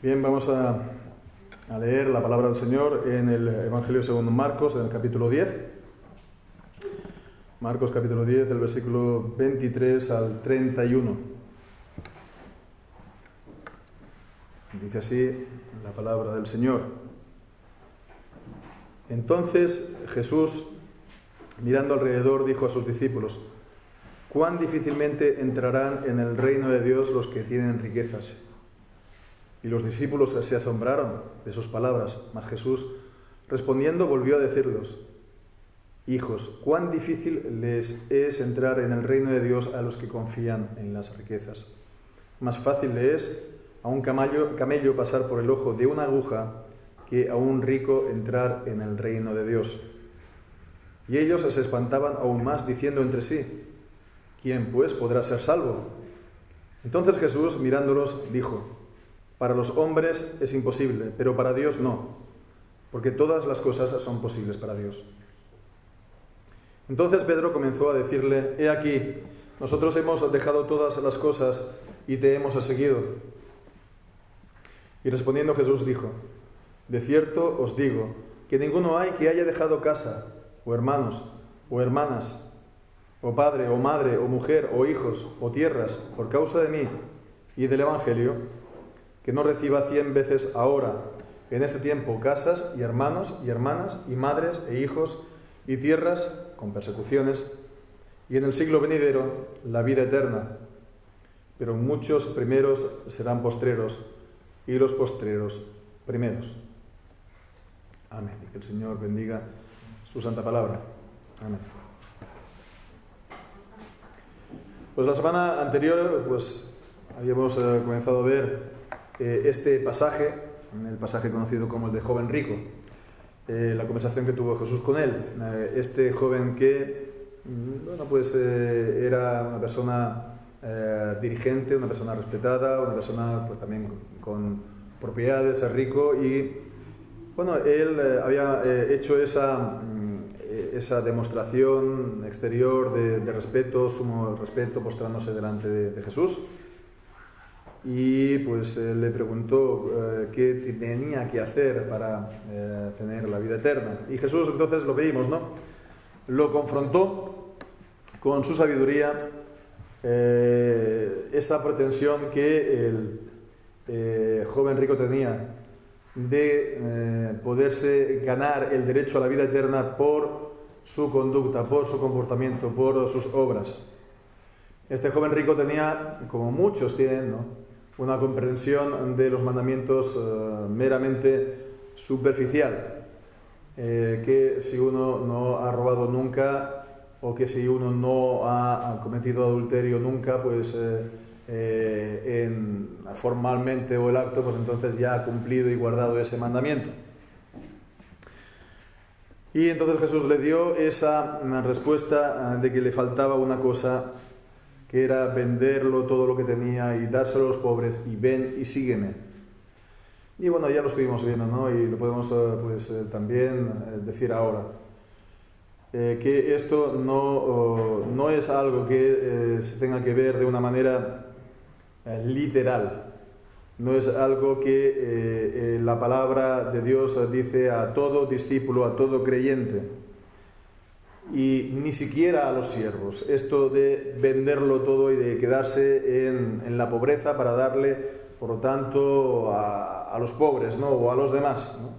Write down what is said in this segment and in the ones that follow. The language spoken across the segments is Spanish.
Bien, vamos a leer la palabra del Señor en el Evangelio según Marcos, en el capítulo 10. Marcos capítulo 10, del versículo 23 al 31. Dice así la palabra del Señor. Entonces Jesús, mirando alrededor, dijo a sus discípulos: «¿Cuán difícilmente entrarán en el reino de Dios los que tienen riquezas?» Y los discípulos se asombraron de sus palabras, mas Jesús, respondiendo, volvió a decirlos: «Hijos, cuán difícil les es entrar en el reino de Dios a los que confían en las riquezas. Más fácil le es a un camello pasar por el ojo de una aguja que a un rico entrar en el reino de Dios». Y ellos se espantaban aún más, diciendo entre sí: «¿Quién, pues, podrá ser salvo?». Entonces Jesús, mirándolos, dijo: «Para los hombres es imposible, pero para Dios no, porque todas las cosas son posibles para Dios». Entonces Pedro comenzó a decirle: «He aquí, nosotros hemos dejado todas las cosas y te hemos seguido». Y respondiendo Jesús dijo: «De cierto os digo, que ninguno hay que haya dejado casa, o hermanos, o hermanas, o padre, o madre, o mujer, o hijos, o tierras, por causa de mí y del Evangelio, que no reciba 100 veces ahora, en este tiempo, casas, y hermanos, y hermanas, y madres, e hijos, y tierras, con persecuciones, y en el siglo venidero, la vida eterna. Pero muchos primeros serán postreros, y los postreros primeros». Amén. Y que el Señor bendiga su santa palabra. Amén. Pues la semana anterior, habíamos comenzado a ver este pasaje, el pasaje conocido como el de joven rico, la conversación que tuvo Jesús con él. Este joven que, era una persona dirigente, una persona respetada, una persona pues también con propiedades, rico, y él había hecho esa demostración exterior de respeto, sumo respeto, postrándose delante de Jesús. Y le preguntó qué tenía que hacer para tener la vida eterna. Y Jesús, entonces, lo veímos, ¿no? Lo confrontó con su sabiduría, esa pretensión que el joven rico tenía de poderse ganar el derecho a la vida eterna por su conducta, por su comportamiento, por sus obras. Este joven rico tenía, como muchos tienen, ¿no?, una comprensión de los mandamientos meramente superficial, que si uno no ha robado nunca, o que si uno no ha cometido adulterio nunca, formalmente o el acto, entonces ya ha cumplido y guardado ese mandamiento. Y entonces Jesús le dio esa respuesta de que le faltaba una cosa, que era venderlo todo lo que tenía y dárselo a los pobres, y ven y sígueme. Y ya lo estuvimos viendo, ¿no? Y lo podemos también decir ahora. Que esto no es algo que se tenga que ver de una manera literal. No es algo que la palabra de Dios dice a todo discípulo, a todo creyente, y ni siquiera a los siervos. Esto de venderlo todo y de quedarse en la pobreza para darle, por lo tanto, a los pobres, ¿no?, o a los demás, ¿no?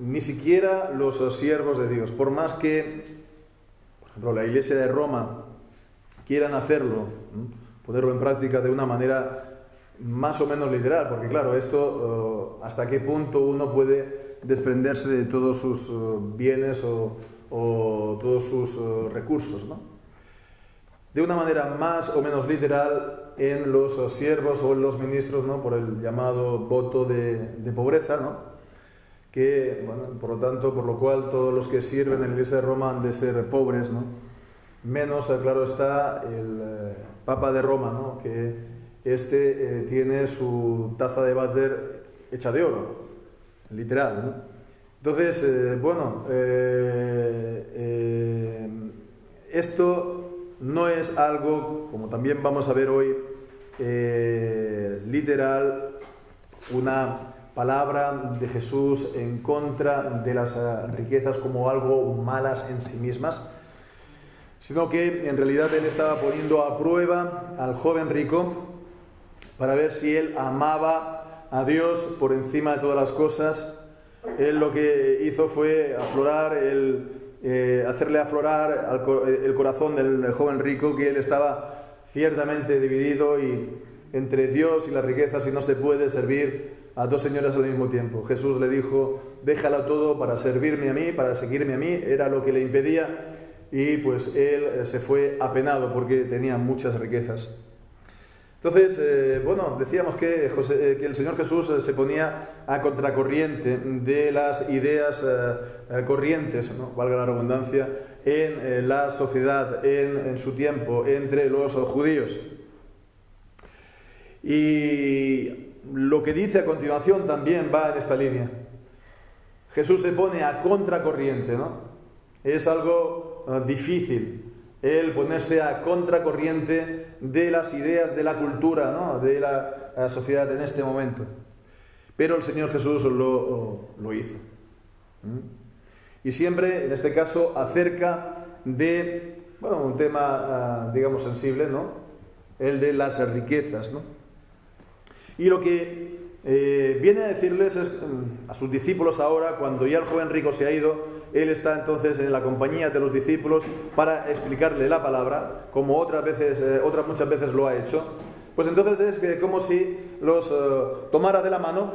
Ni siquiera los siervos de Dios, por más que, por ejemplo, la Iglesia de Roma quieran hacerlo, ¿no?, ponerlo en práctica de una manera más o menos literal, porque claro, esto hasta qué punto uno puede desprenderse de todos sus bienes o todos sus recursos, ¿no? De una manera más o menos literal, en los siervos o en los ministros, ¿no?, por el llamado voto de pobreza, ¿no?, que, por lo tanto, por lo cual todos los que sirven en la Iglesia de Roma han de ser pobres, ¿no?, menos, claro está, el Papa de Roma, ¿no?, que tiene su taza de váter hecha de oro, literal, ¿no? Entonces, esto no es algo, como también vamos a ver hoy, literal, una palabra de Jesús en contra de las riquezas como algo malas en sí mismas, sino que en realidad él estaba poniendo a prueba al joven rico para ver si él amaba a Dios por encima de todas las cosas. Él lo que hizo fue hacerle aflorar el corazón del joven rico, que él estaba ciertamente dividido entre Dios y las riquezas, y no se puede servir a dos señores al mismo tiempo. Jesús le dijo: déjalo todo para servirme a mí, para seguirme a mí. Era lo que le impedía, y pues él se fue apenado porque tenía muchas riquezas. Entonces, decíamos que el Señor Jesús se ponía a contracorriente de las ideas corrientes, ¿no?, valga la redundancia, en la sociedad, en su tiempo, entre los judíos. Y lo que dice a continuación también va en esta línea. Jesús se pone a contracorriente, ¿no? Es algo difícil el ponerse a contracorriente de las ideas de la cultura, ¿no?, de la sociedad en este momento. Pero el Señor Jesús lo hizo. Y siempre, en este caso, acerca de un tema, digamos, sensible, ¿no?, el de las riquezas, ¿no? Y lo que viene a decirles es, a sus discípulos ahora, cuando ya el joven rico se ha ido, él está entonces en la compañía de los discípulos para explicarle la palabra, como otras muchas veces lo ha hecho. Pues entonces es como si los tomara de la mano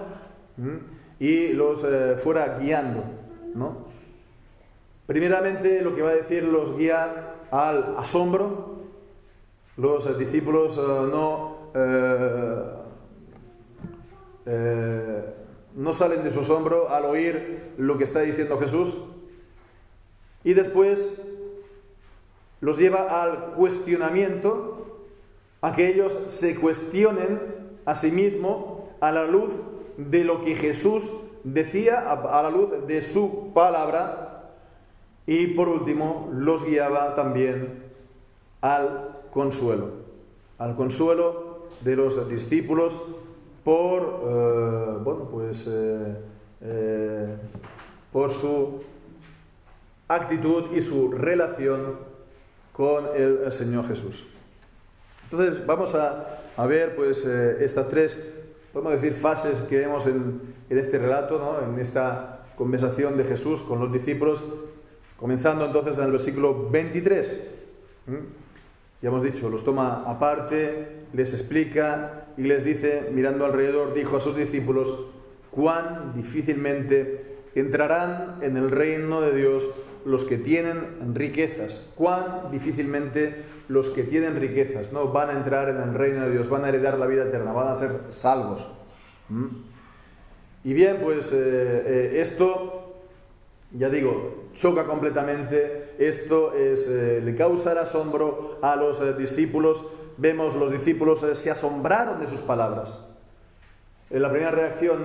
y los fuera guiando, ¿no? Primeramente, lo que va a decir los guía al asombro. Los discípulos no salen de su asombro al oír lo que está diciendo Jesús, y después los lleva al cuestionamiento, a que ellos se cuestionen a sí mismos a la luz de lo que Jesús decía, a la luz de su palabra, y por último los guiaba también al consuelo de los discípulos por su actitud y su relación con el Señor Jesús. Entonces vamos a ver estas tres, podemos decir, fases que vemos en este relato, ¿no?, en esta conversación de Jesús con los discípulos, comenzando entonces en el versículo 23. Ya hemos dicho, los toma aparte, les explica y les dice, mirando alrededor, dijo a sus discípulos: cuán difícilmente entrarán en el reino de Dios los que tienen riquezas. Cuán difícilmente los que tienen riquezas no van a entrar en el reino de Dios, van a heredar la vida eterna, van a ser salvos. Y bien, esto, ya digo, choca completamente. Esto le causa el asombro a los discípulos. Vemos, los discípulos se asombraron de sus palabras. La primera reacción,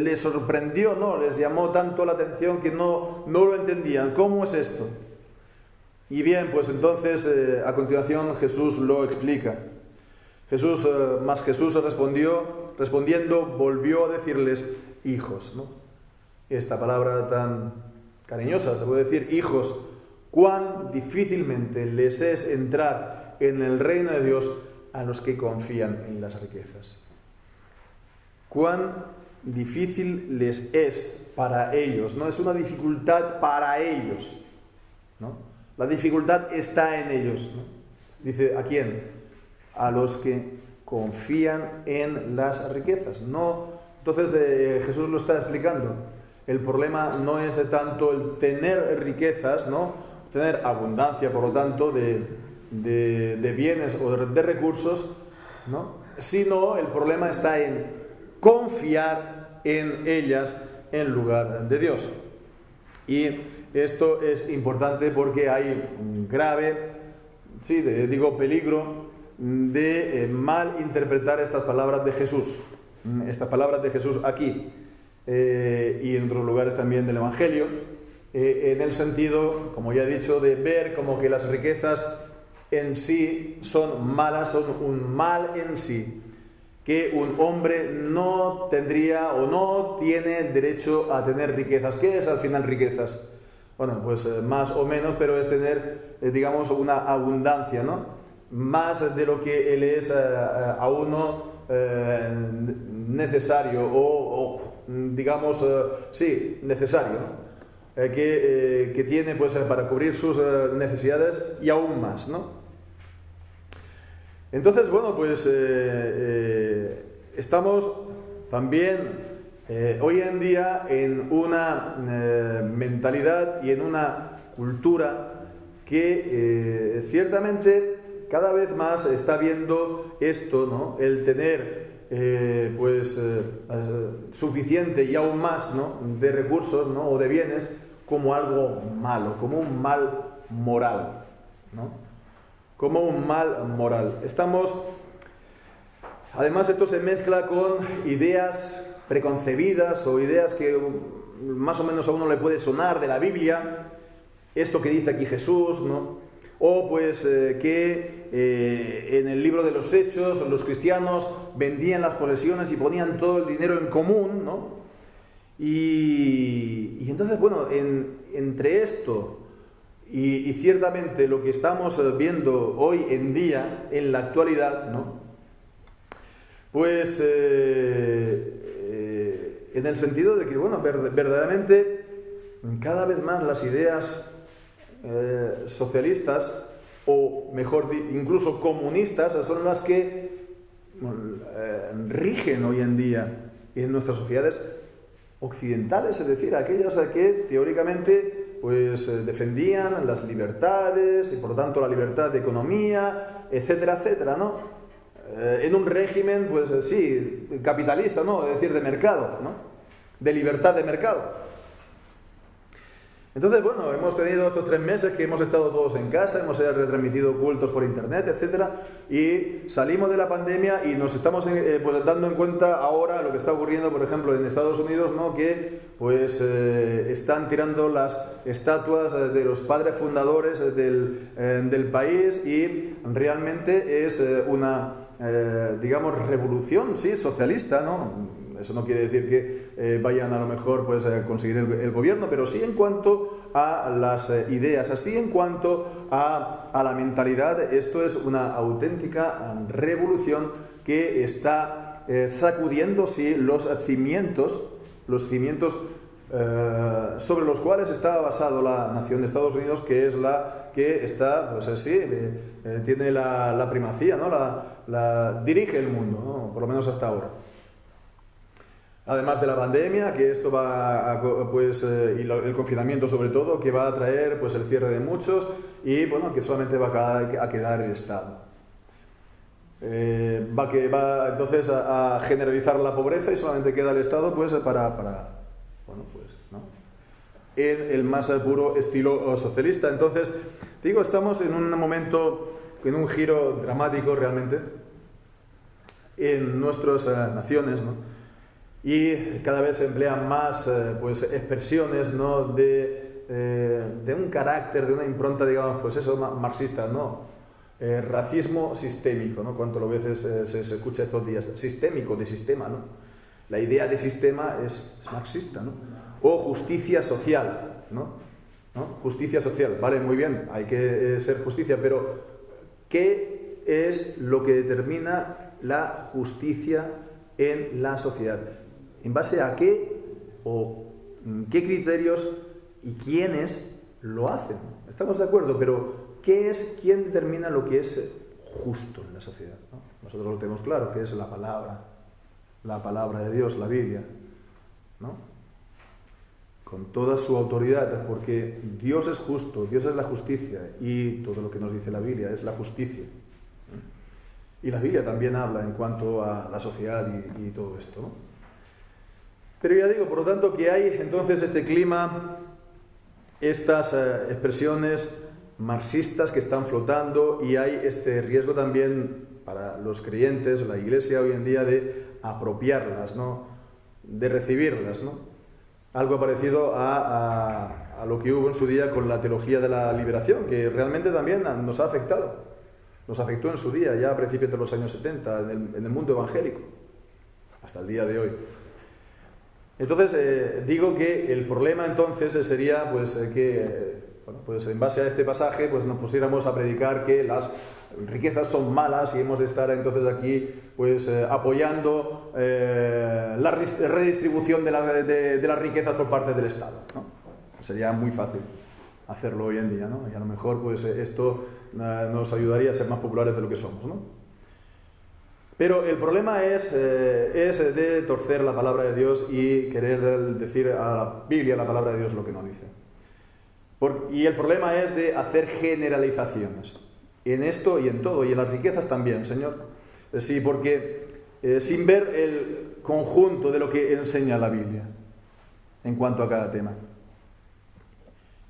les sorprendió, les llamó tanto la atención que no lo entendían. ¿Cómo es esto? Y bien, entonces a continuación Jesús lo explica. Jesús respondiendo, volvió a decirles: hijos, ¿no? Esta palabra tan cariñosa, se puede decir, hijos. Cuán difícilmente les es entrar en el reino de Dios a los que confían en las riquezas. Cuán difícil les es para ellos, no es una dificultad para ellos, ¿no? La dificultad está en ellos, ¿no? Dice, ¿a quién? A los que confían en las riquezas. No, entonces Jesús lo está explicando. El problema no es tanto el tener riquezas, ¿no?, tener abundancia, por lo tanto, de bienes o de recursos, ¿no?, sino el problema está en confiar en ellas en lugar de Dios. Y esto es importante porque hay un grave, peligro de mal interpretar estas palabras de Jesús. Estas palabras de Jesús aquí y en otros lugares también del Evangelio, en el sentido, como ya he dicho, de ver como que las riquezas en sí son malas, son un mal en sí, que un hombre no tendría o no tiene derecho a tener riquezas. ¿Qué es al final riquezas? Bueno, pues más o menos, pero es tener, digamos, una abundancia, ¿no? Más de lo que él es a uno necesario o digamos, sí, necesario, ¿no? Que tiene pues para cubrir sus necesidades y aún más, ¿no? Entonces, bueno, pues estamos también hoy en día en una mentalidad y en una cultura que ciertamente cada vez más está viendo esto, ¿no? El tener suficiente y aún más, ¿no? De recursos, ¿no? O de bienes como algo malo, como un mal moral, ¿no? Como un mal moral. Además, esto se mezcla con ideas preconcebidas o ideas que más o menos a uno le puede sonar de la Biblia, esto que dice aquí Jesús, ¿no? O pues que en el libro de los Hechos los cristianos vendían las posesiones y ponían todo el dinero en común, ¿no? Y entonces, bueno, entre esto y ciertamente lo que estamos viendo hoy en día, en la actualidad, ¿no? Pues en el sentido de que, bueno, verdaderamente cada vez más las ideas socialistas, o mejor incluso comunistas, son las que rigen hoy en día en nuestras sociedades occidentales, es decir, aquellas que teóricamente pues defendían las libertades y por lo tanto la libertad de economía, etcétera, etcétera, ¿no? En un régimen, pues sí, capitalista, ¿no? Es decir, de mercado, ¿no? De libertad de mercado. Entonces, bueno, hemos tenido estos 3 meses que hemos estado todos en casa, hemos retransmitido cultos por internet, etcétera, y salimos de la pandemia y nos estamos pues dando en cuenta ahora lo que está ocurriendo, por ejemplo, en Estados Unidos, ¿no? Que pues están tirando las estatuas de los padres fundadores del país y realmente es una digamos revolución, sí, socialista, ¿no? Eso no quiere decir que vayan a lo mejor pues, a conseguir el gobierno, pero sí en cuanto a las ideas, así en cuanto a la mentalidad. Esto es una auténtica revolución que está sacudiendo sí, los cimientos sobre los cuales está basado la nación de Estados Unidos, que es la que está, pues sí, tiene la primacía, ¿no? Dirige el mundo, ¿no? Por lo menos hasta ahora. Además de la pandemia, que esto va y el confinamiento sobre todo, que va a traer pues el cierre de muchos y bueno, que solamente va a quedar el Estado. Va entonces a generalizar la pobreza y solamente queda el Estado pues para bueno, pues, ¿no? En el más puro estilo socialista. Entonces, digo, estamos en un momento, en un giro dramático realmente en nuestras naciones, ¿no? Y cada vez se emplean más pues expresiones, ¿no? de un carácter, de una impronta, digamos, pues eso, marxista, ¿no? Racismo sistémico, ¿no? Cuánto lo veces se escucha estos días, sistémico, de sistema, ¿no? La idea de sistema es marxista, ¿no? O justicia social, ¿no? Justicia social, vale, muy bien, hay que ser justicia, pero ¿qué es lo que determina la justicia en la sociedad? ¿En base a qué o qué criterios y quiénes lo hacen? Estamos de acuerdo, pero ¿quién determina lo que es justo en la sociedad, ¿no? Nosotros lo tenemos claro, que es la palabra de Dios, la Biblia, ¿no? Con toda su autoridad, porque Dios es justo, Dios es la justicia y todo lo que nos dice la Biblia es la justicia. Y la Biblia también habla en cuanto a la sociedad y todo esto, ¿no? Pero ya digo, por lo tanto, que hay entonces este clima, estas expresiones marxistas que están flotando y hay este riesgo también para los creyentes, la Iglesia hoy en día, de apropiarlas, ¿no? De recibirlas, ¿no? Algo parecido a lo que hubo en su día con la teología de la liberación, que realmente también nos ha afectado. Nos afectó en su día, ya a principios de los años 70, en el mundo evangélico. hasta el día de hoy. Entonces, digo que el problema entonces sería pues en base a este pasaje pues nos pusiéramos a predicar que las riquezas son malas y hemos de estar entonces aquí pues apoyando la redistribución de las riquezas por parte del Estado, ¿no? Sería muy fácil hacerlo hoy en día, ¿no? Y a lo mejor pues esto nos ayudaría a ser más populares de lo que somos, ¿no? Pero el problema es de torcer la palabra de Dios y querer decir a la Biblia, la palabra de Dios, lo que no dice. Y el problema es de hacer generalizaciones en esto y en todo, y en las riquezas también, Señor. Sí, porque sin ver el conjunto de lo que enseña la Biblia en cuanto a cada tema.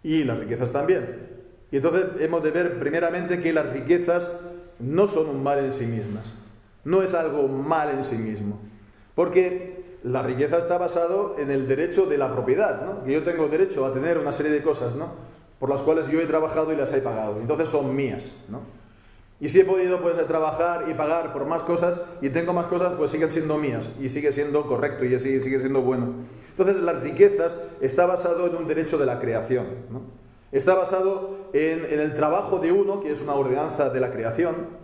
Y las riquezas también. Y entonces hemos de ver primeramente que las riquezas no son un mal en sí mismas. No es algo mal en sí mismo. Porque la riqueza está basado en el derecho de la propiedad, ¿no? Que yo tengo derecho a tener una serie de cosas, ¿no? Por las cuales yo he trabajado y las he pagado. Entonces son mías, ¿no? Y si he podido pues trabajar y pagar por más cosas y tengo más cosas, pues siguen siendo mías y sigue siendo correcto y sigue siendo bueno. Entonces las riquezas está basado en un derecho de la creación, ¿no? Está basado en el trabajo de uno, que es una ordenanza de la creación,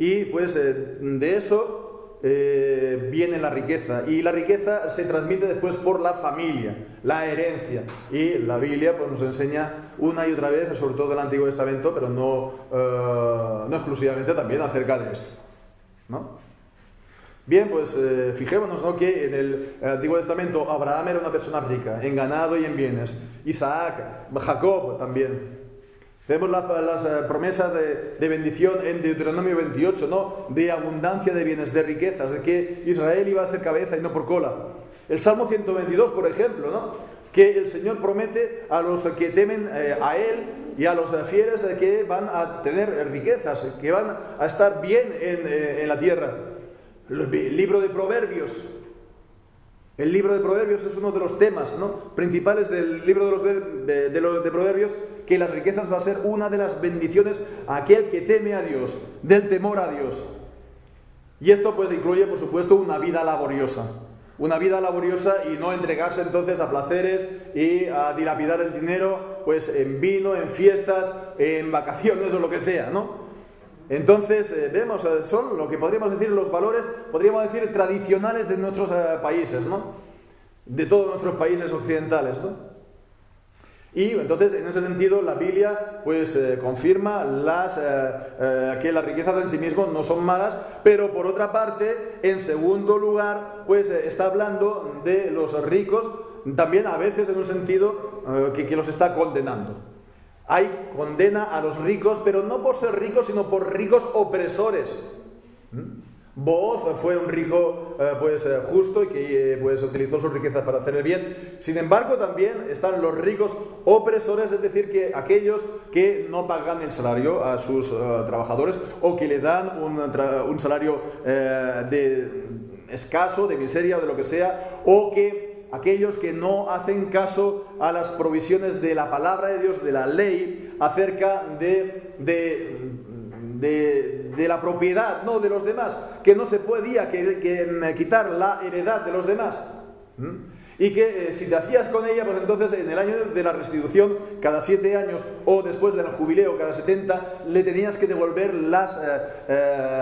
y pues de eso viene la riqueza, y la riqueza se transmite después por la familia, la herencia, y la Biblia pues nos enseña una y otra vez, sobre todo en el Antiguo Testamento, pero no exclusivamente, también acerca de esto, ¿no? Bien, pues fijémonos, ¿no?, que en el Antiguo Testamento Abraham era una persona rica en ganado y en bienes, Isaac, Jacob también. Tenemos las promesas de bendición en Deuteronomio 28, ¿no?, de abundancia de bienes, de riquezas, de que Israel iba a ser cabeza y no por cola. El Salmo 122, por ejemplo, ¿no?, que el Señor promete a los que temen a Él y a los fieles que van a tener riquezas, que van a estar bien en la tierra. El libro de Proverbios. El libro de Proverbios es uno de los temas, ¿no?, principales del libro de Proverbios, que las riquezas va a ser una de las bendiciones a aquel que teme a Dios, del temor a Dios. Y esto pues incluye, por supuesto, una vida laboriosa y no entregarse entonces a placeres y a dilapidar el dinero pues en vino, en fiestas, en vacaciones o lo que sea, ¿no? Entonces, vemos, son lo que podríamos decir los valores, podríamos decir tradicionales de nuestros países, ¿no? De todos nuestros países occidentales, ¿no? Y entonces, en ese sentido, la Biblia pues confirma que las riquezas en sí mismas no son malas, pero por otra parte, en segundo lugar, pues está hablando de los ricos, también a veces en un sentido que los está condenando. Hay condena a los ricos, pero no por ser ricos, sino por ricos opresores. Booz fue un rico justo y que pues utilizó sus riquezas para hacer el bien. Sin embargo, también están los ricos opresores, es decir, que aquellos que no pagan el salario a sus trabajadores o que le dan un salario escaso, de miseria o de lo que sea, o que aquellos que no hacen caso a las provisiones de la palabra de Dios, de la ley, acerca de la propiedad, no de los demás, que no se podía quitar la heredad de los demás. Y que si te hacías con ella, pues entonces en el año de la restitución, cada 7 años, o después del jubileo, cada 70, le tenías que devolver las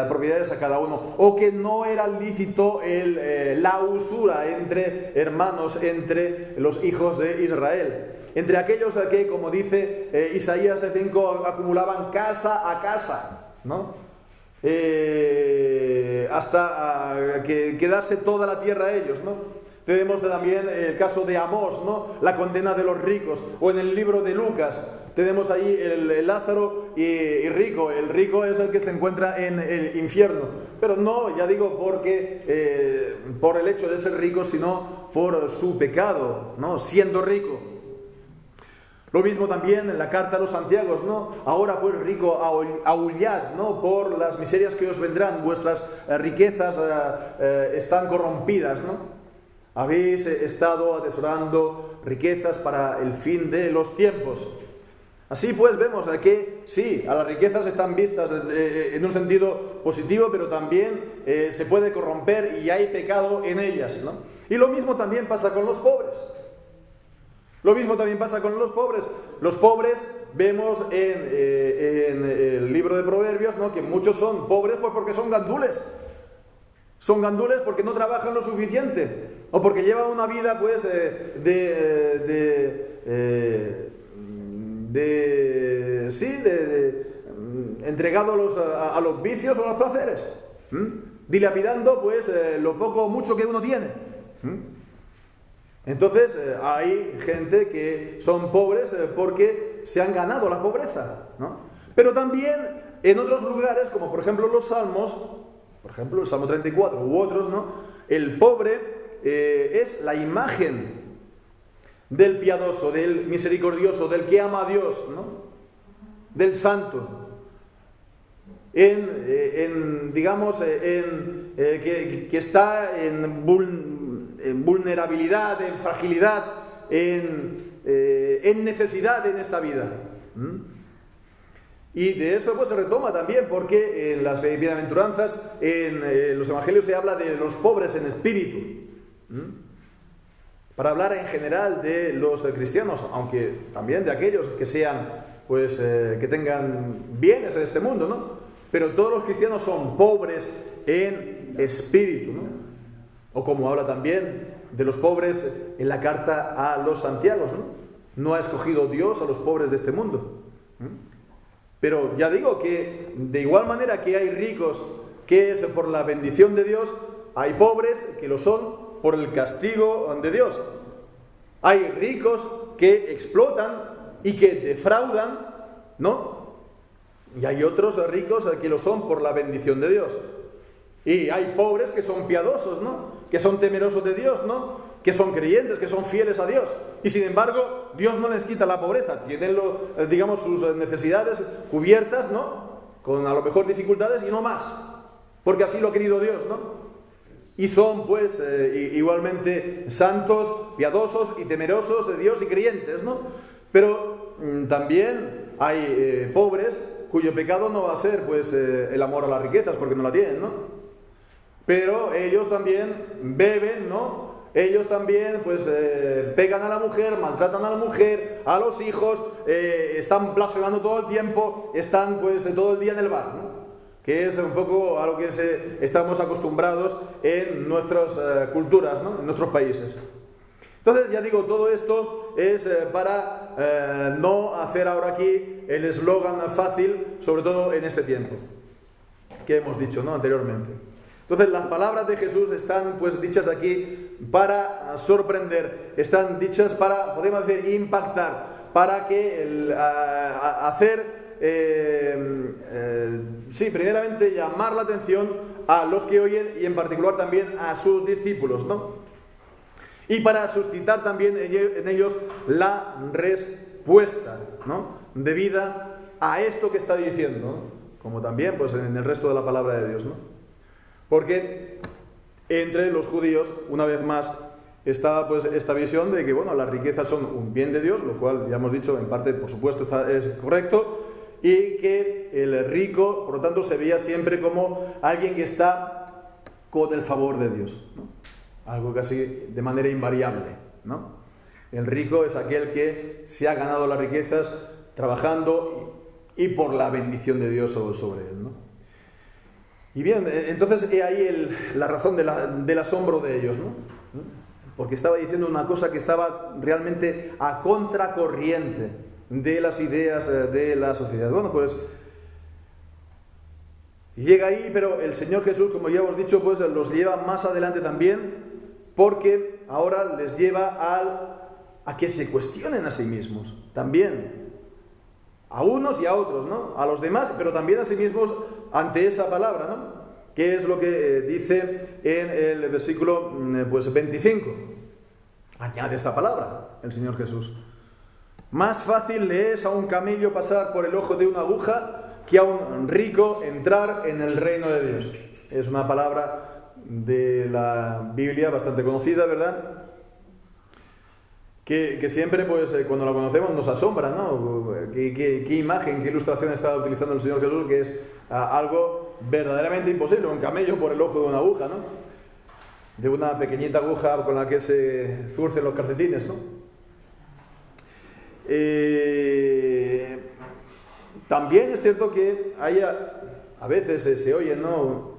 propiedades a cada uno. O que no era lícito la usura entre hermanos, entre los hijos de Israel. Entre aquellos que, como dice Isaías 5, acumulaban casa a casa, ¿no? Hasta quedarse toda la tierra a ellos, ¿no? Tenemos también el caso de Amós, ¿no?, la condena de los ricos, o en el libro de Lucas tenemos ahí el Lázaro y rico. El rico es el que se encuentra en el infierno, pero no, ya digo, porque por el hecho de ser rico, sino por su pecado, ¿no?, siendo rico. Lo mismo también en la carta a los Santiagos, ¿no? Ahora pues rico, aullad, ¿no?, por las miserias que os vendrán, vuestras riquezas están corrompidas, ¿no? Habéis estado atesorando riquezas para el fin de los tiempos. Así pues vemos que sí, a las riquezas están vistas en un sentido positivo, pero también se puede corromper y hay pecado en ellas, ¿no? Y lo mismo también pasa con los pobres. Lo mismo también pasa con los pobres. Los pobres vemos en el libro de Proverbios, ¿no?, que muchos son pobres pues porque son gandules. Son gandules porque no trabajan lo suficiente o porque llevan una vida pues entregado a los vicios o a los placeres, dilapidando pues lo poco o mucho que uno tiene. Entonces hay gente que son pobres porque se han ganado la pobreza, ¿no? Pero también en otros lugares, como por ejemplo los Salmos, por ejemplo el Salmo 34 u otros, ¿no?, el pobre es la imagen del piadoso, del misericordioso, del que ama a Dios, ¿no?, del santo, que está en vulnerabilidad, en fragilidad, en necesidad en esta vida. Y de eso pues se retoma también, porque en las bienaventuranzas, en los evangelios se habla de los pobres en espíritu, para hablar en general de los cristianos, aunque también de aquellos que sean, pues, que tengan bienes en este mundo, ¿no? Pero todos los cristianos son pobres en espíritu, ¿no? O como habla también de los pobres en la carta a los Santiagos, ¿no? No ha escogido Dios a los pobres de este mundo. Pero ya digo que de igual manera que hay ricos que es por la bendición de Dios, hay pobres que lo son por el castigo de Dios. Hay ricos que explotan y que defraudan, ¿no? Y hay otros ricos que lo son por la bendición de Dios. Y hay pobres que son piadosos, ¿no?, que son temerosos de Dios, ¿no?, que son creyentes, que son fieles a Dios. Y sin embargo, Dios no les quita la pobreza. Tienen, sus necesidades cubiertas, ¿no?, con a lo mejor dificultades y no más. Porque así lo ha querido Dios, ¿no? Y son, pues, igualmente santos, piadosos y temerosos de Dios y creyentes, ¿no? Pero también hay pobres cuyo pecado no va a ser, pues, el amor a las riquezas, porque no la tienen, ¿no? Pero ellos también beben, ¿no? Ellos también, pues, pegan a la mujer, maltratan a la mujer, a los hijos, están blasfemando todo el tiempo, están, pues, todo el día en el bar, ¿no? Que es un poco a lo que estamos acostumbrados en nuestras culturas, ¿no?, en nuestros países. Entonces, ya digo, todo esto es para no hacer ahora aquí el eslogan fácil, sobre todo en este tiempo que hemos dicho, ¿no?, anteriormente. Entonces, las palabras de Jesús están, pues, dichas aquí para sorprender, están dichas para, podemos decir, impactar, para que primeramente llamar la atención a los que oyen y en particular también a sus discípulos, ¿no? Y para suscitar también en ellos la respuesta, ¿no?, debida a esto que está diciendo, ¿no?, como también, pues, en el resto de la palabra de Dios, ¿no? Porque entre los judíos, una vez más, está, pues, esta visión de que, bueno, las riquezas son un bien de Dios, lo cual ya hemos dicho, en parte, por supuesto, es correcto, y que el rico, por lo tanto, se veía siempre como alguien que está con el favor de Dios, ¿no? Algo casi de manera invariable, ¿no? El rico es aquel que se ha ganado las riquezas trabajando y por la bendición de Dios sobre él, ¿no? Y bien, entonces he ahí la razón del asombro de ellos, ¿no? Porque estaba diciendo una cosa que estaba realmente a contracorriente de las ideas de la sociedad. Bueno, pues llega ahí, pero el Señor Jesús, como ya hemos dicho, pues los lleva más adelante también, porque ahora les lleva a que se cuestionen a sí mismos, también. A unos y a otros, ¿no? A los demás, pero también a sí mismos ante esa palabra, ¿no? Que es lo que dice en el versículo, pues, 25. Añade esta palabra el Señor Jesús. Más fácil le es a un camello pasar por el ojo de una aguja que a un rico entrar en el reino de Dios. Es una palabra de la Biblia bastante conocida, ¿verdad? que siempre, pues, cuando la conocemos nos asombra, ¿no? ¿Qué imagen, qué ilustración está utilizando el Señor Jesús, que es algo verdaderamente imposible, un camello por el ojo de una aguja, ¿no? De una pequeñita aguja con la que se zurcen los calcetines, ¿no? También es cierto que a veces se oye, ¿no?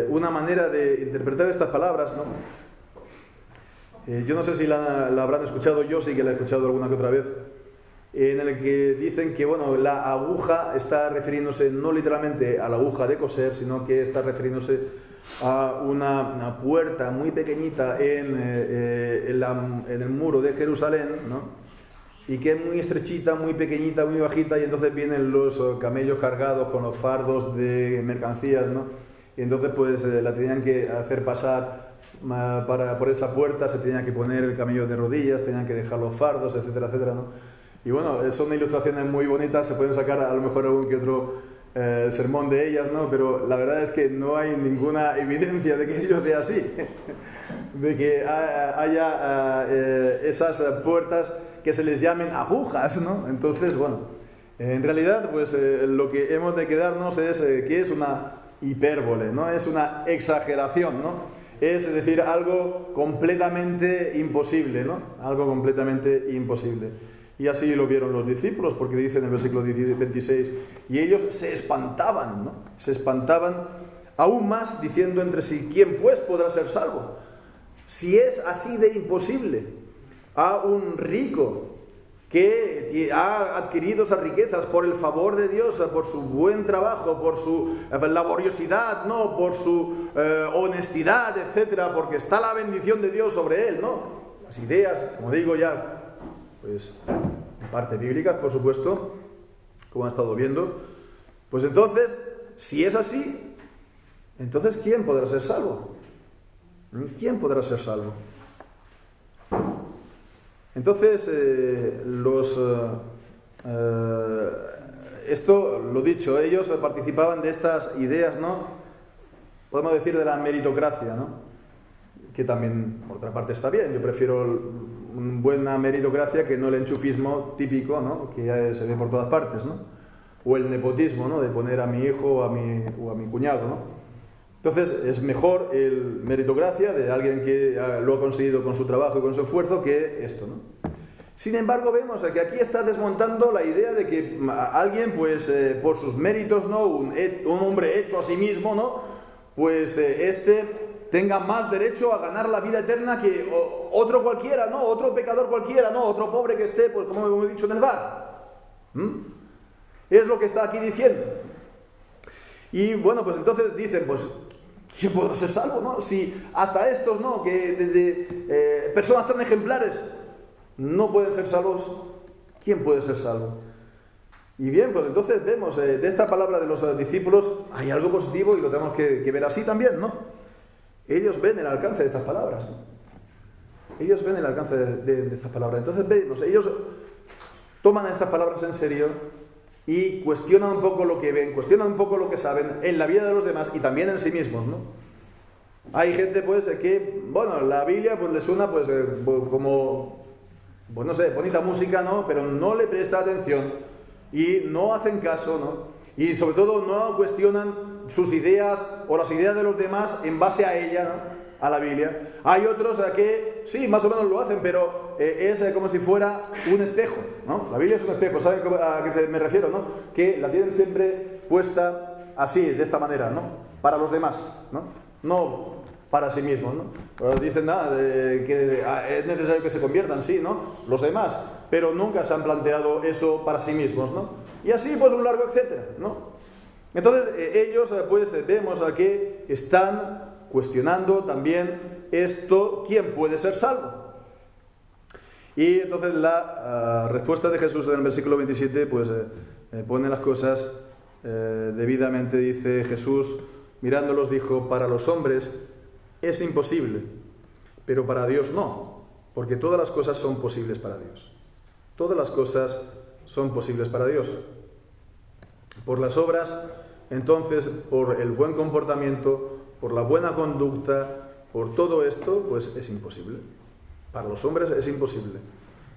Una manera de interpretar estas palabras, ¿no? Yo no sé si la habrán escuchado, yo sí que la he escuchado alguna que otra vez, en el que dicen que, bueno, la aguja está refiriéndose no literalmente a la aguja de coser, sino que está refiriéndose a una puerta muy pequeñita en el muro de Jerusalén, ¿no? Y que es muy estrechita, muy pequeñita, muy bajita, y entonces vienen los camellos cargados con los fardos de mercancías, ¿no? Y entonces pues la tenían que hacer pasar por esa puerta, se tenían que poner el camello de rodillas, tenían que dejar los fardos, etcétera, etcétera, ¿no? Y bueno, son ilustraciones muy bonitas, se pueden sacar a lo mejor algún que otro sermón de ellas, ¿no? Pero la verdad es que no hay ninguna evidencia de que ello sea así, de que haya esas puertas que se les llamen agujas, ¿no? Entonces, bueno, en realidad, pues lo que hemos de quedarnos es que es una hipérbole, ¿no? Es una exageración, ¿no? Es decir, algo completamente imposible, ¿no? Algo completamente imposible. Y así lo vieron los discípulos, porque dice en el versículo 26, y ellos se espantaban, ¿no? Se espantaban aún más, diciendo entre sí, ¿quién pues podrá ser salvo? Si es así de imposible, a un rico que ha adquirido esas riquezas por el favor de Dios, por su buen trabajo, por su laboriosidad, ¿no? Por su honestidad, etcétera, porque está la bendición de Dios sobre él, ¿no? Las ideas, como digo ya, pues en parte bíblicas, por supuesto, como han estado viendo, pues entonces, si es así, entonces ¿quién podrá ser salvo? ¿Quién podrá ser salvo? Entonces, esto, lo dicho, ellos participaban de estas ideas, ¿no? Podemos decir de la meritocracia, ¿no? Que también, por otra parte, está bien. Yo prefiero una buena meritocracia que no el enchufismo típico, ¿no? Que se ve por todas partes, ¿no? O el nepotismo, ¿no? De poner a mi hijo o a mi cuñado, ¿no? Entonces, es mejor el meritocracia de alguien que lo ha conseguido con su trabajo y con su esfuerzo que esto, ¿no? Sin embargo, vemos que aquí está desmontando la idea de que alguien, pues, por sus méritos, ¿no? Un hombre hecho a sí mismo, ¿no? Pues, tenga más derecho a ganar la vida eterna que otro cualquiera, ¿no? Otro pecador cualquiera, ¿no? Otro pobre que esté, pues, como hemos dicho, en el bar. Es lo que está aquí diciendo. Y bueno, pues entonces dicen, pues, ¿quién podrá ser salvo, no? Si hasta estos, ¿no? Que personas tan ejemplares no pueden ser salvos, ¿quién puede ser salvo? Y bien, pues entonces vemos de esta palabra de los discípulos hay algo positivo y lo tenemos que ver así también, ¿no? Ellos ven el alcance de estas palabras, ¿no? Ellos ven el alcance de estas palabras. Entonces vemos, ellos toman estas palabras en serio y cuestionan un poco lo que ven, cuestionan un poco lo que saben en la vida de los demás y también en sí mismos, ¿no? Hay gente, pues, que, bueno, la Biblia, pues, le suena, pues, como, pues, no sé, bonita música, ¿no? Pero no le presta atención y no hacen caso, ¿no? Y sobre todo no cuestionan sus ideas o las ideas de los demás en base a ella, ¿no? A la Biblia. Hay otros que sí, más o menos lo hacen, pero es como si fuera un espejo, ¿no? La Biblia es un espejo, ¿saben a qué me refiero, no? Que la tienen siempre puesta así, de esta manera, ¿no? Para los demás, ¿no? No para sí mismos, ¿no? Pero dicen nada, que es necesario que se conviertan, sí, ¿no? Los demás, pero nunca se han planteado eso para sí mismos, ¿no? Y así, pues, un largo etcétera, ¿no? Entonces, ellos, pues, vemos que están cuestionando también esto, ¿quién puede ser salvo? Y entonces la respuesta de Jesús en el versículo 27, pues pone las cosas debidamente. Dice Jesús, mirándolos, dijo, para los hombres es imposible, pero para Dios no, porque todas las cosas son posibles para Dios. Todas las cosas son posibles para Dios. Por las obras, entonces, por el buen comportamiento, por la buena conducta, por todo esto, pues es imposible. Para los hombres es imposible.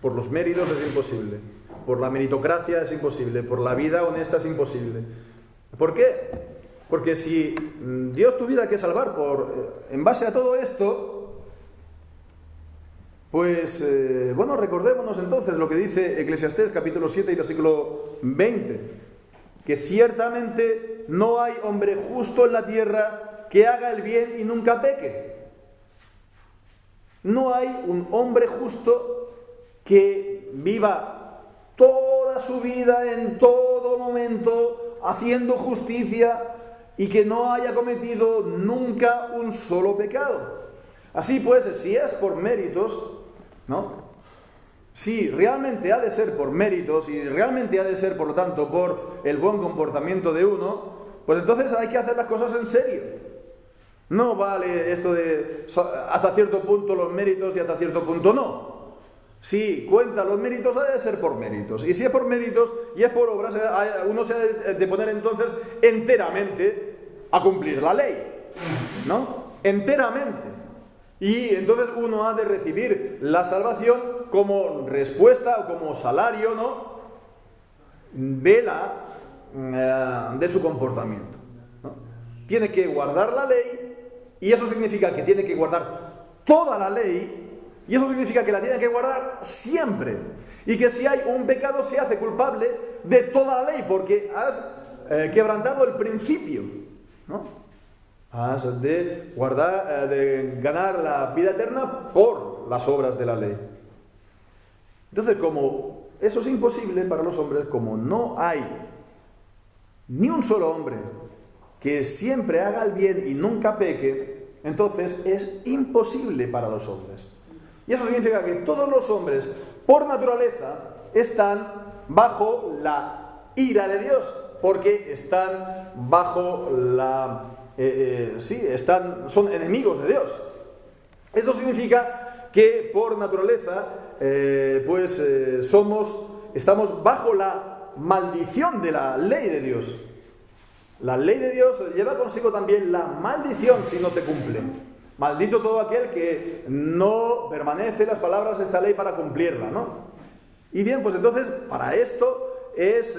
Por los méritos es imposible. Por la meritocracia es imposible. Por la vida honesta es imposible. ¿Por qué? Porque si Dios tuviera que salvar en base a todo esto, pues, recordémonos entonces lo que dice Eclesiastés capítulo 7 y versículo 20, que ciertamente no hay hombre justo en la tierra que haga el bien y nunca peque. No hay un hombre justo que viva toda su vida en todo momento haciendo justicia y que no haya cometido nunca un solo pecado. Así pues, si es por méritos, ¿no? Si realmente ha de ser por méritos y realmente ha de ser, por lo tanto, por el buen comportamiento de uno, pues entonces hay que hacer las cosas en serio. No vale esto de hasta cierto punto los méritos y hasta cierto punto no. Si cuenta los méritos, ha de ser por méritos. Y si es por méritos y es por obras, uno se ha de poner entonces enteramente a cumplir la ley, ¿no? Enteramente. Y entonces uno ha de recibir la salvación como respuesta o como salario, ¿no? de su comportamiento, ¿no? Tiene que guardar la ley, y eso significa que tiene que guardar toda la ley, y eso significa que la tiene que guardar siempre, y que si hay un pecado se hace culpable de toda la ley, porque has quebrantado el principio, ¿no? Has de guardar, de ganar la vida eterna por las obras de la ley. Entonces, como eso es imposible para los hombres, como no hay ni un solo hombre que siempre haga el bien y nunca peque, entonces es imposible para los hombres. Y eso significa que todos los hombres, por naturaleza, están bajo la ira de Dios, porque están bajo son enemigos de Dios. Eso significa que por naturaleza, estamos bajo la maldición de la ley de Dios. La ley de Dios lleva consigo también la maldición si no se cumple. Maldito todo aquel que no permanece las palabras de esta ley para cumplirla, ¿no? Y bien, pues entonces, para esto es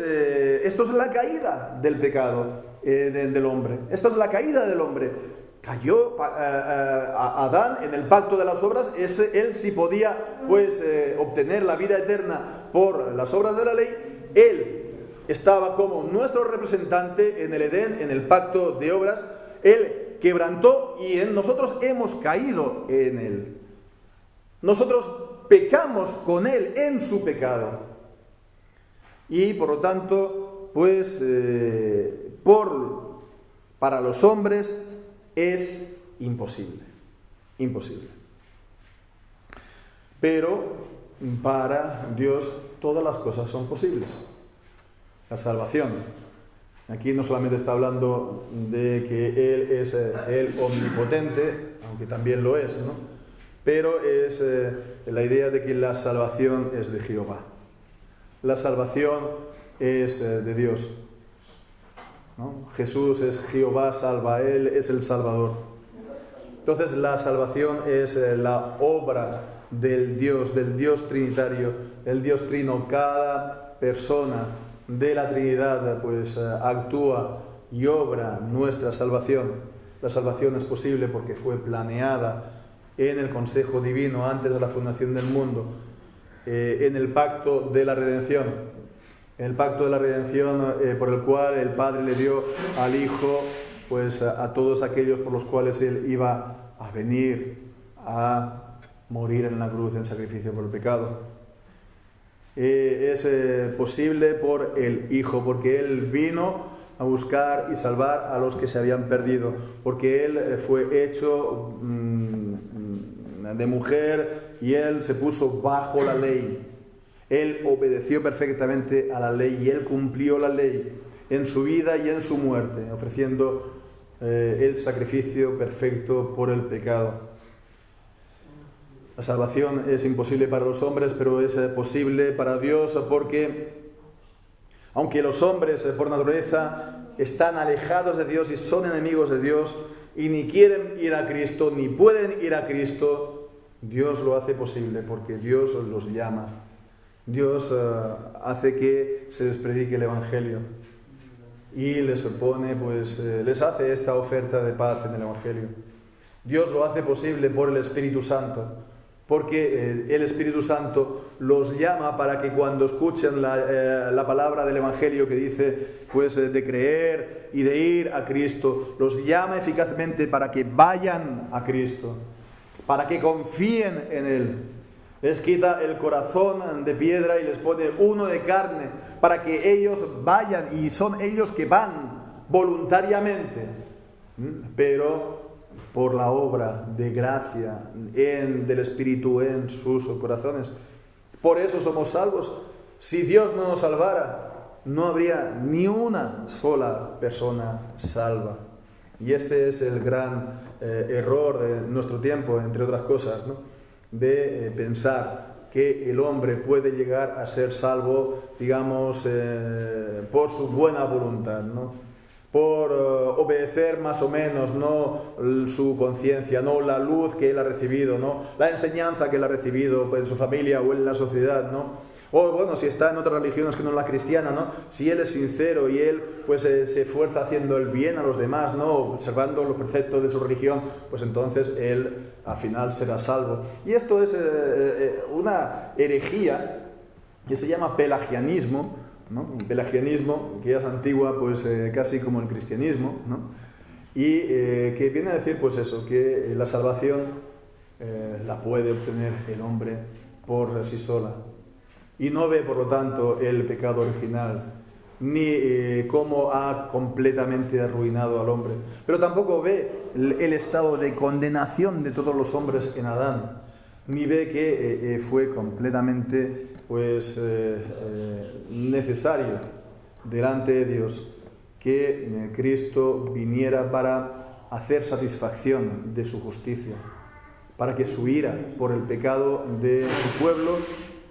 la caída del pecado del hombre. Esto es la caída del hombre. Cayó Adán en el pacto de las obras. Él sí podía obtener la vida eterna por las obras de la ley. Él estaba como nuestro representante en el Edén, en el pacto de obras. Él quebrantó y nosotros hemos caído en él. Nosotros pecamos con él en su pecado. Y por lo tanto, para los hombres es imposible. Imposible. Pero para Dios todas las cosas son posibles. La salvación. Aquí no solamente está hablando de que Él es el omnipotente, aunque también lo es, ¿no? Pero es la idea de que la salvación es de Jehová. La salvación es de Dios, ¿no? Jesús es Jehová salva, Él es el Salvador. Entonces la salvación es la obra del Dios trinitario, el Dios trino. Cada persona de la Trinidad actúa y obra nuestra salvación. La salvación es posible porque fue planeada en el consejo divino antes de la fundación del mundo, en el pacto de la redención. En el pacto de la redención por el cual el Padre le dio al Hijo a todos aquellos por los cuales Él iba a venir a morir en la cruz en sacrificio por el pecado. Es posible por el Hijo, porque Él vino a buscar y salvar a los que se habían perdido, porque Él fue hecho de mujer y Él se puso bajo la ley. Él obedeció perfectamente a la ley y Él cumplió la ley en su vida y en su muerte, ofreciendo el sacrificio perfecto por el pecado. La salvación es imposible para los hombres, pero es posible para Dios, porque aunque los hombres por naturaleza están alejados de Dios y son enemigos de Dios y ni quieren ir a Cristo, ni pueden ir a Cristo, Dios lo hace posible porque Dios los llama. Dios hace que se les predique el Evangelio y les pone, les hace esta oferta de paz en el Evangelio. Dios lo hace posible por el Espíritu Santo, porque el Espíritu Santo los llama para que cuando escuchen la palabra del Evangelio que dice de creer y de ir a Cristo, los llama eficazmente para que vayan a Cristo, para que confíen en Él. Les quita el corazón de piedra y les pone uno de carne, para que ellos vayan, y son ellos que van voluntariamente, pero por la obra de gracia del Espíritu en sus corazones. Por eso somos salvos. Si Dios no nos salvara, no habría ni una sola persona salva. Y este es el gran error de nuestro tiempo, entre otras cosas, ¿no? De pensar que el hombre puede llegar a ser salvo, digamos, por su buena voluntad, ¿no? Por obedecer más o menos, ¿no?, su conciencia, ¿no?, la luz que él ha recibido, ¿no?, la enseñanza que él ha recibido en su familia o en la sociedad, ¿no? O bueno, si está en otras religiones que no la cristiana, ¿no?, si él es sincero y él se esfuerza haciendo el bien a los demás, ¿no?, observando los preceptos de su religión, pues entonces él al final será salvo. Y esto es una herejía que se llama pelagianismo, ¿no? Un pelagianismo que es antigua, casi como el cristianismo, ¿no? Y que viene a decir que la salvación la puede obtener el hombre por sí sola. Y no ve, por lo tanto, el pecado original, ni cómo ha completamente arruinado al hombre. Pero tampoco ve el estado de condenación de todos los hombres en Adán, ni ve que fue completamente necesario delante de Dios que Cristo viniera para hacer satisfacción de su justicia, para que su ira por el pecado de su pueblo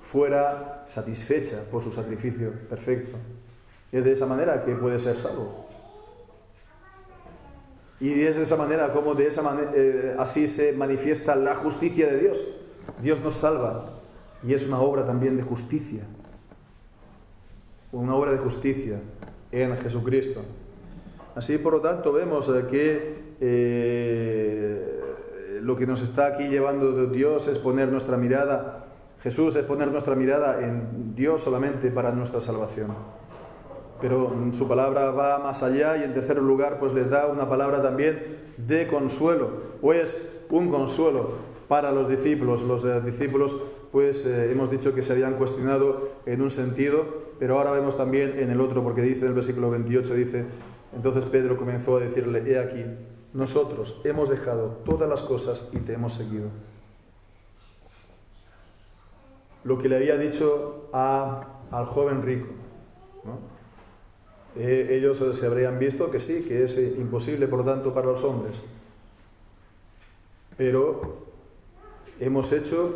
fuera satisfecha por su sacrificio perfecto. Es de esa manera que puede ser salvo. Y es de esa manera como así se manifiesta la justicia de Dios. Dios nos salva y es una obra también de justicia. Una obra de justicia en Jesucristo. Así, por lo tanto, vemos que lo que nos está aquí llevando de Dios es poner nuestra mirada, Jesús es poner nuestra mirada en Dios solamente para nuestra salvación. Pero su palabra va más allá y en tercer lugar les da una palabra también de consuelo, un consuelo para los discípulos. Los discípulos hemos dicho que se habían cuestionado en un sentido, pero ahora vemos también en el otro, porque dice en el versículo 28, dice: entonces Pedro comenzó a decirle: he aquí, nosotros hemos dejado todas las cosas y te hemos seguido. Lo que le había dicho al joven rico, ¿no? Ellos se habrían visto que sí, que es imposible, por lo tanto, para los hombres. Pero hemos hecho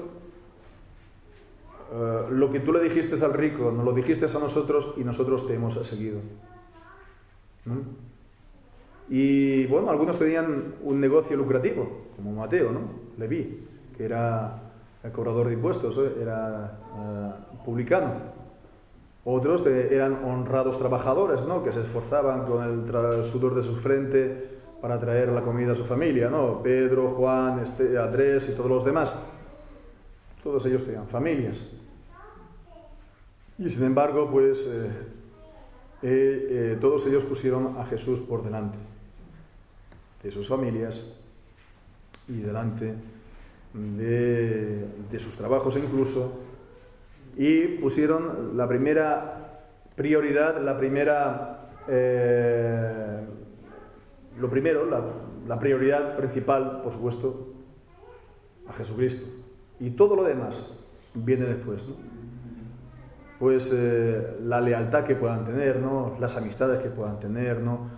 lo que tú le dijiste al rico, nos lo dijiste a nosotros y nosotros te hemos seguido. Y bueno, algunos tenían un negocio lucrativo, como Mateo, ¿no? Leví, que era el cobrador de impuestos, era publicano. Otros eran honrados trabajadores, ¿no?, que se esforzaban con el sudor de su frente para traer la comida a su familia, ¿no? Pedro, Juan, Andrés y todos los demás. Todos ellos tenían familias. Y sin embargo, todos ellos pusieron a Jesús por delante de sus familias y delante de sus trabajos incluso, y pusieron la primera prioridad, la prioridad principal, por supuesto, a Jesucristo. Y todo lo demás viene después, ¿no? La lealtad que puedan tener, ¿no?, las amistades que puedan tener, ¿no?,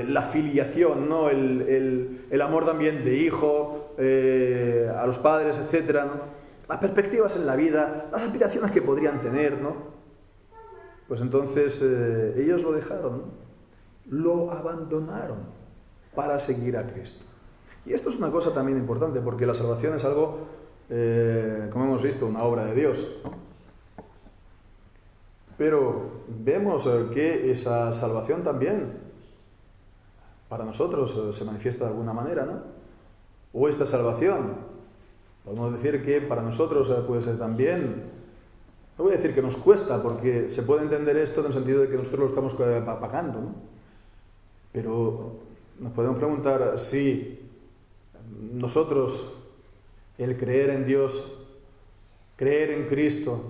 la filiación, ¿no?, el amor también de hijo a los padres, etcétera, ¿no?, las perspectivas en la vida, las aspiraciones que podrían tener, ¿no? Entonces ellos lo dejaron, ¿no?, lo abandonaron para seguir a Cristo. Y esto es una cosa también importante, porque la salvación es algo, como hemos visto, una obra de Dios, ¿no? Pero vemos que esa salvación también para nosotros se manifiesta de alguna manera, ¿no? O esta salvación, podemos decir que para nosotros pues también, no voy a decir que nos cuesta, porque se puede entender esto en el sentido de que nosotros lo estamos pagando, ¿no? Pero nos podemos preguntar si nosotros, el creer en Dios, creer en Cristo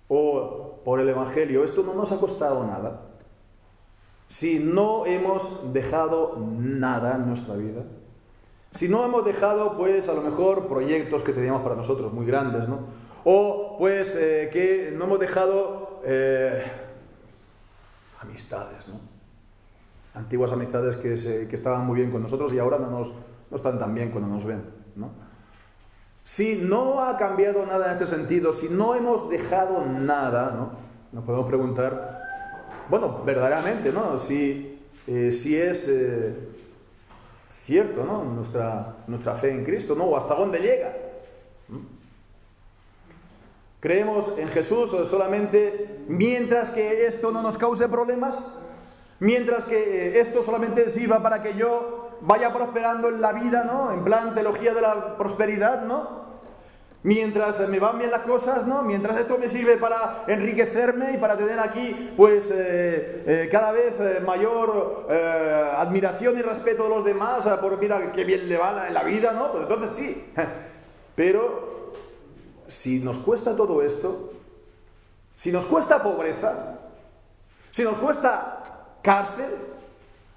o por el Evangelio, esto no nos ha costado nada. Si no hemos dejado nada en nuestra vida, si no hemos dejado, pues, a lo mejor proyectos que teníamos para nosotros muy grandes, ¿no? O, pues, que no hemos dejado amistades, ¿no? Antiguas amistades que estaban muy bien con nosotros y ahora no están tan bien cuando nos ven, ¿no? Si no ha cambiado nada en este sentido, si no hemos dejado nada, ¿no? Nos podemos preguntar, bueno, verdaderamente, ¿no? Si es cierto, ¿no? Nuestra fe en Cristo, ¿no? O hasta dónde llega. Creemos en Jesús solamente mientras que esto no nos cause problemas, mientras que esto solamente sirva para que yo vaya prosperando en la vida, ¿no? En plan teología de la prosperidad, ¿no? Mientras me van bien las cosas, ¿no? Mientras esto me sirve para enriquecerme y para tener aquí, pues, cada vez mayor admiración y respeto de los demás, por mira qué bien le va en la vida, ¿no? Pues entonces sí. Pero si nos cuesta todo esto, si nos cuesta pobreza, si nos cuesta cárcel,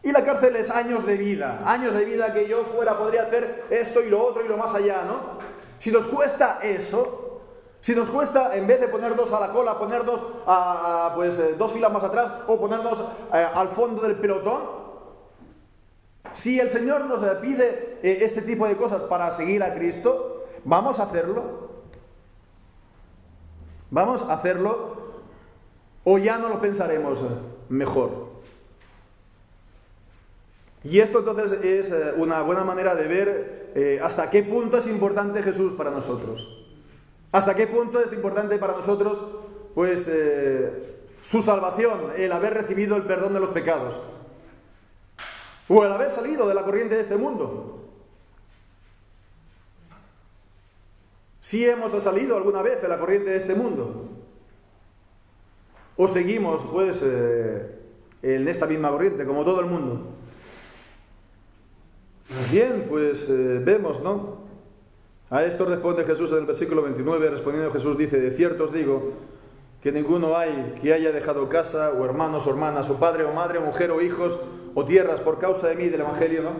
y la cárcel es años de vida que yo fuera podría hacer esto y lo otro y lo más allá, ¿no? Si nos cuesta eso, si nos cuesta en vez de ponernos a la cola, ponernos pues 2 filas más atrás o ponernos al fondo del pelotón, si el Señor nos pide este tipo de cosas para seguir a Cristo, ¿vamos a hacerlo? ¿Vamos a hacerlo o ya no lo pensaremos mejor? Y esto entonces es una buena manera de ver hasta qué punto es importante Jesús para nosotros. Hasta qué punto es importante para nosotros, pues, su salvación, el haber recibido el perdón de los pecados. O el haber salido de la corriente de este mundo. Si hemos salido alguna vez de la corriente de este mundo. O seguimos, pues, en esta misma corriente, como todo el mundo. Bien, pues vemos, ¿no? A esto responde Jesús en el versículo 29, respondiendo Jesús dice: de cierto os digo que ninguno hay que haya dejado casa, o hermanos o hermanas, o padre o madre, o mujer o hijos, o tierras, por causa de mí, del Evangelio, ¿no?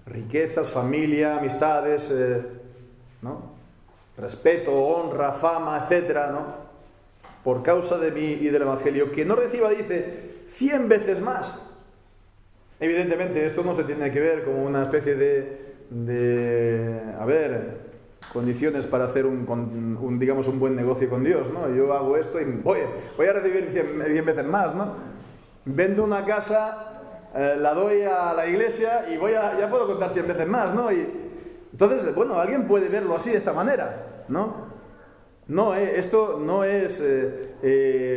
Riquezas, familia, amistades, ¿no? Respeto, honra, fama, etcétera, ¿no? Por causa de mí y del Evangelio, que no reciba, dice, 100 veces más. Evidentemente esto no se tiene que ver como una especie de condiciones para hacer digamos un buen negocio con Dios, ¿no? Yo hago esto y voy a recibir 100 veces más, ¿no? Vendo una casa, la doy a la iglesia y ya puedo contar 100 veces más, ¿no? Y entonces, bueno, alguien puede verlo así, de esta manera, ¿no? No, esto no es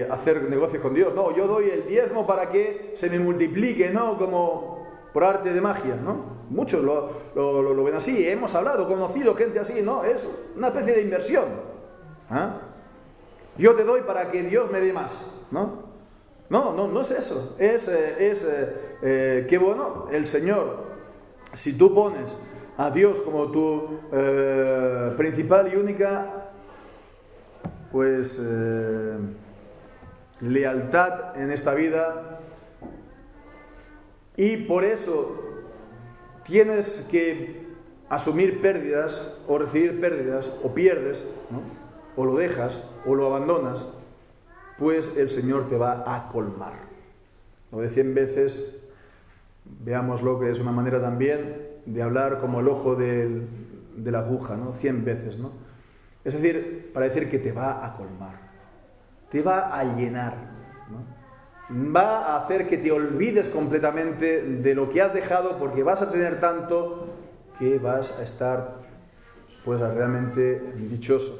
hacer negocios con Dios, no, yo doy el diezmo para que se me multiplique, ¿no? Como por arte de magia, ¿no? Muchos lo ven así, hemos hablado, conocido gente así, ¿no? Es una especie de inversión. ¿Ah? Yo te doy para que Dios me dé más, ¿no? No es eso, es que bueno, el Señor, si tú pones a Dios como tu principal y única, pues lealtad en esta vida, y por eso tienes que asumir pérdidas o recibir pérdidas, o pierdes, ¿no? O lo dejas o lo abandonas, pues el Señor te va a colmar. Lo de 100 veces, veámoslo, que es una manera también de hablar como el ojo de la aguja, ¿no? 100 veces, ¿no? Es decir, para decir que te va a colmar, te va a llenar, ¿no? Va a hacer que te olvides completamente de lo que has dejado, porque vas a tener tanto que vas a estar pues realmente dichoso.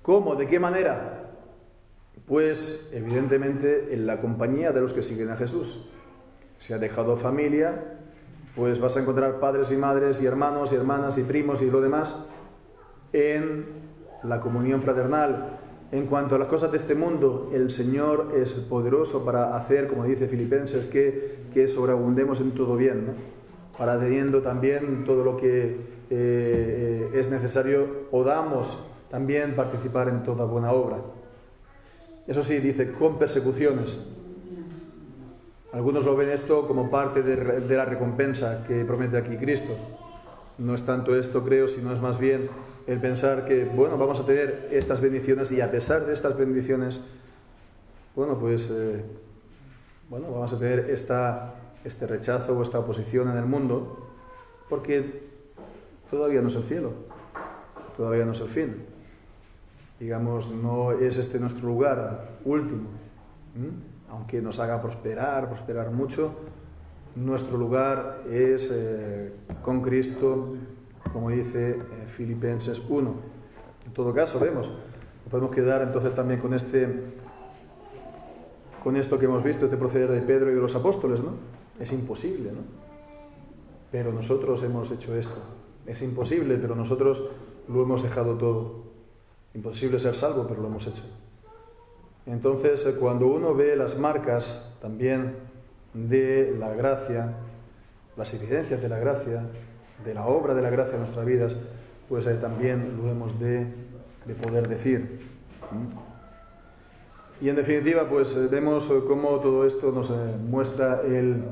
¿Cómo? ¿De qué manera? Pues evidentemente en la compañía de los que siguen a Jesús. Si has dejado familia, pues vas a encontrar padres y madres y hermanos y hermanas y primos y lo demás en la comunión fraternal. En cuanto a las cosas de este mundo, el Señor es poderoso para hacer, como dice Filipenses, que sobreabundemos en todo bien, ¿no? Para teniendo también todo lo que es necesario, podamos también participar en toda buena obra. Eso sí, dice, con persecuciones. Algunos lo ven esto como parte de la recompensa que promete aquí Cristo. No es tanto esto, creo, sino es más bien el pensar que, bueno, vamos a tener estas bendiciones y a pesar de estas bendiciones, bueno, pues, vamos a tener este rechazo o esta oposición en el mundo, porque todavía no es el cielo, todavía no es el fin. Digamos, no es este nuestro lugar último. Aunque nos haga prosperar mucho, nuestro lugar es con Cristo, como dice Filipenses 1. En todo caso, vemos, podemos quedar entonces también con esto que hemos visto, este proceder de Pedro y de los apóstoles, ¿no? Es imposible, ¿no? Pero nosotros hemos hecho esto. Es imposible, pero nosotros lo hemos dejado todo. Imposible ser salvo, pero lo hemos hecho. Entonces, cuando uno ve las marcas también de la gracia, las evidencias de la gracia, de la obra de la gracia en nuestras vidas, pues también lo hemos de poder decir. Y en definitiva, pues vemos cómo todo esto nos muestra el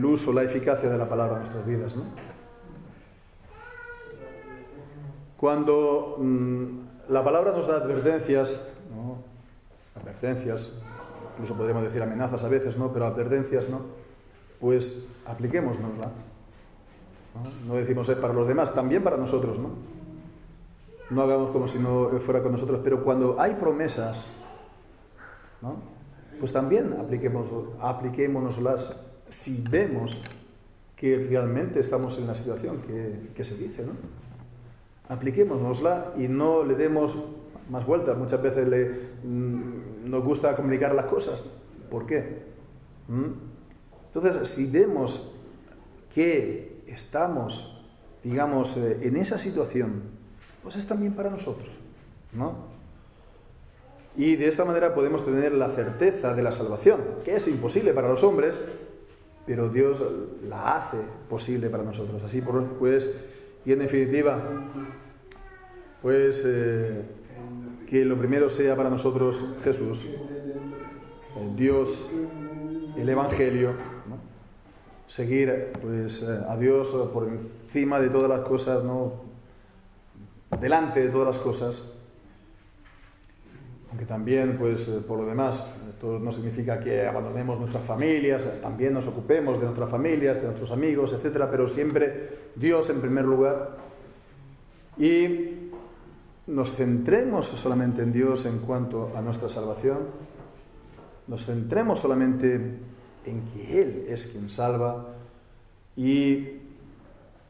uso, la eficacia de la palabra en nuestras vidas, ¿no? Cuando la palabra nos da advertencias, ¿no? Advertencias, incluso podríamos decir amenazas a veces, ¿no? Pero advertencias, ¿no? Pues apliquémonosla. No decimos es para los demás, también para nosotros, ¿no? No hagamos como si no fuera con nosotros, pero cuando hay promesas, ¿no? Pues también apliquémonoslas si vemos que realmente estamos en la situación que se dice, ¿no? Apliquémonosla y no le demos más vueltas. Muchas veces nos gusta comunicar las cosas. ¿Por qué? Entonces, si vemos que estamos, digamos, en esa situación, pues es también para nosotros, ¿no? Y de esta manera podemos tener la certeza de la salvación, que es imposible para los hombres, pero Dios la hace posible para nosotros. Así pues, y en definitiva, pues que lo primero sea para nosotros Jesús, Dios, el Evangelio, ¿no? Seguir pues a Dios por encima de todas las cosas, ¿no? Delante de todas las cosas, aunque también pues por lo demás esto no significa que abandonemos nuestras familias, también nos ocupemos de nuestras familias, de nuestros amigos, etcétera, pero siempre Dios en primer lugar, y nos centremos solamente en Dios en cuanto a nuestra salvación, nos centremos solamente en que Él es quien salva y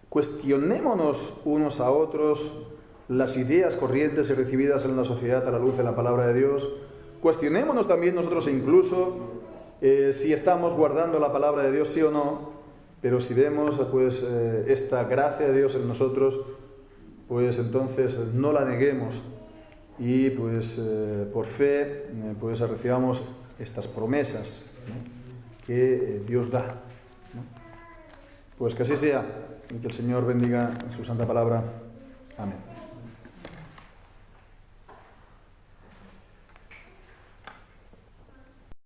cuestionémonos unos a otros las ideas corrientes y recibidas en la sociedad a la luz de la palabra de Dios. Cuestionémonos también nosotros incluso si estamos guardando la palabra de Dios, sí o no, pero si vemos pues esta gracia de Dios en nosotros, pues entonces no la neguemos y pues por fe pues recibamos estas promesas, ¿no? Que Dios da, ¿no? Pues que así sea y que el Señor bendiga su santa palabra. Amén.